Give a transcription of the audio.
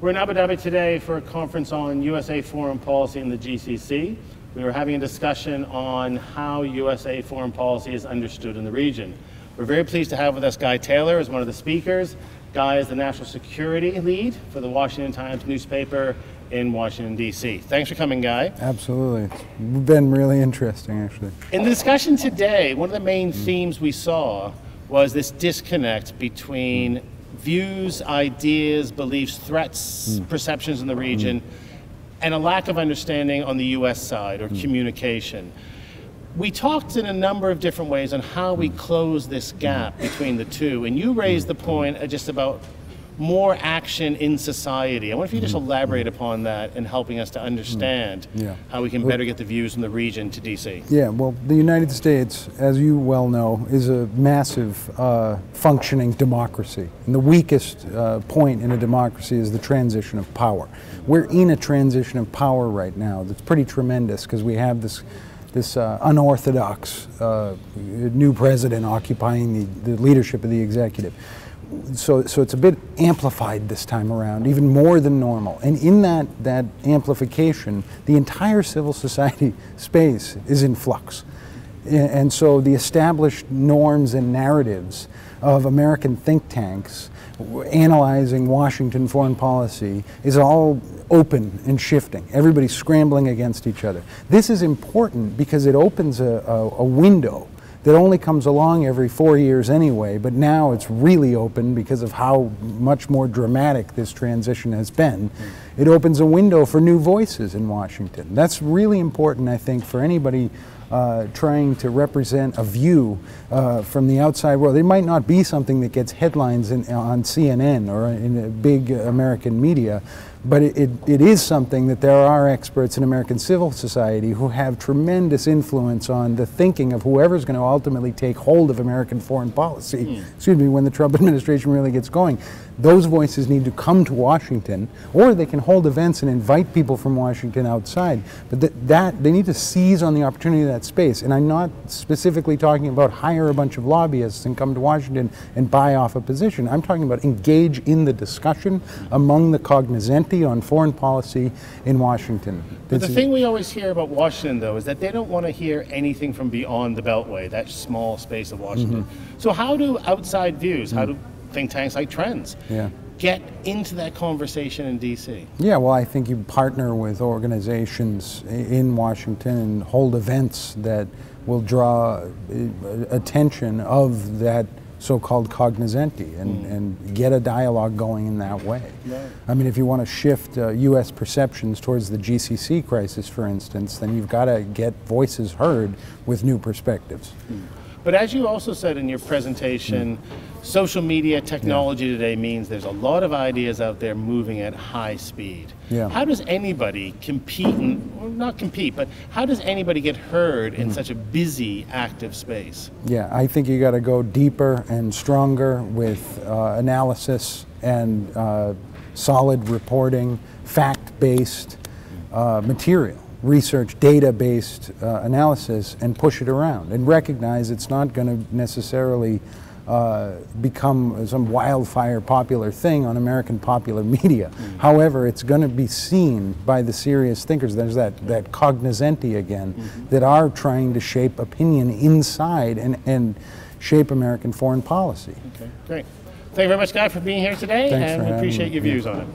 We're in Abu Dhabi today for a conference on USA foreign policy in the GCC. We were having a discussion on how USA foreign policy is understood in the region. We're very pleased to have with us Guy Taylor as one of the speakers. Guy is the national security lead for the Washington Times newspaper in Washington, D.C. Thanks for coming, Guy. Absolutely. It's been really interesting, actually. In the discussion today, one of the main themes we saw was this disconnect between views, ideas, beliefs, threats, perceptions in the region, and a lack of understanding on the U.S. side or communication. We talked in a number of different ways on how we close this gap between the two, and you raised the point just about more action in society. I wonder if you just elaborate upon that in helping us to understand how we can better get the views from the region to DC. Yeah, well, the United States, as you well know, is a massive functioning democracy. And the weakest point in a democracy is the transition of power. We're in a transition of power right now that's pretty tremendous because we have this unorthodox new president occupying the leadership of the executive. So it's a bit amplified this time around, even more than normal. And in that amplification, the entire civil society space is in flux. And so the established norms and narratives of American think tanks analyzing Washington foreign policy is all open and shifting. Everybody's scrambling against each other. This is important because it opens a window that only comes along every 4 years anyway, but now it's really open because of how much more dramatic this transition has been. It opens a window for new voices in Washington. That's really important, I think, for anybody trying to represent a view from the outside world. It might not be something that gets headlines on CNN or in big American media, but it is something that there are experts in American civil society who have tremendous influence on the thinking of whoever's going to ultimately take hold of American foreign policy, excuse me, when the Trump administration really gets going. Those voices need to come to Washington, or they can hold events and invite people from Washington outside. But they need to seize on the opportunity of that space. And I'm not specifically talking about hire a bunch of lobbyists and come to Washington and buy off a position. I'm talking about engage in the discussion among the cognoscenti on foreign policy in Washington. But the thing we always hear about Washington, though, is that they don't want to hear anything from beyond the Beltway, that small space of Washington. So how do outside views, how do think tanks like Trends get into that conversation in D.C.? Yeah, well, I think you partner with organizations in Washington and hold events that will draw attention of that so-called cognoscenti and get a dialogue going in that way. I mean, if you want to shift U.S. perceptions towards the GCC crisis, for instance, then you've got to get voices heard with new perspectives. But as you also said in your presentation, social media technology today means there's a lot of ideas out there moving at high speed. How does anybody compete, well, not compete, but how does anybody get heard in such a busy, active space? Yeah, I think you got to go deeper and stronger with analysis and solid reporting, fact-based material. Research, data-based analysis, and push it around and recognize it's not going to necessarily become some wildfire popular thing on American popular media. However, it's going to be seen by the serious thinkers. There's that cognoscenti again that are trying to shape opinion inside and shape American foreign policy. Okay, great. Thank you very much, Guy, for being here today, and we appreciate your views on it.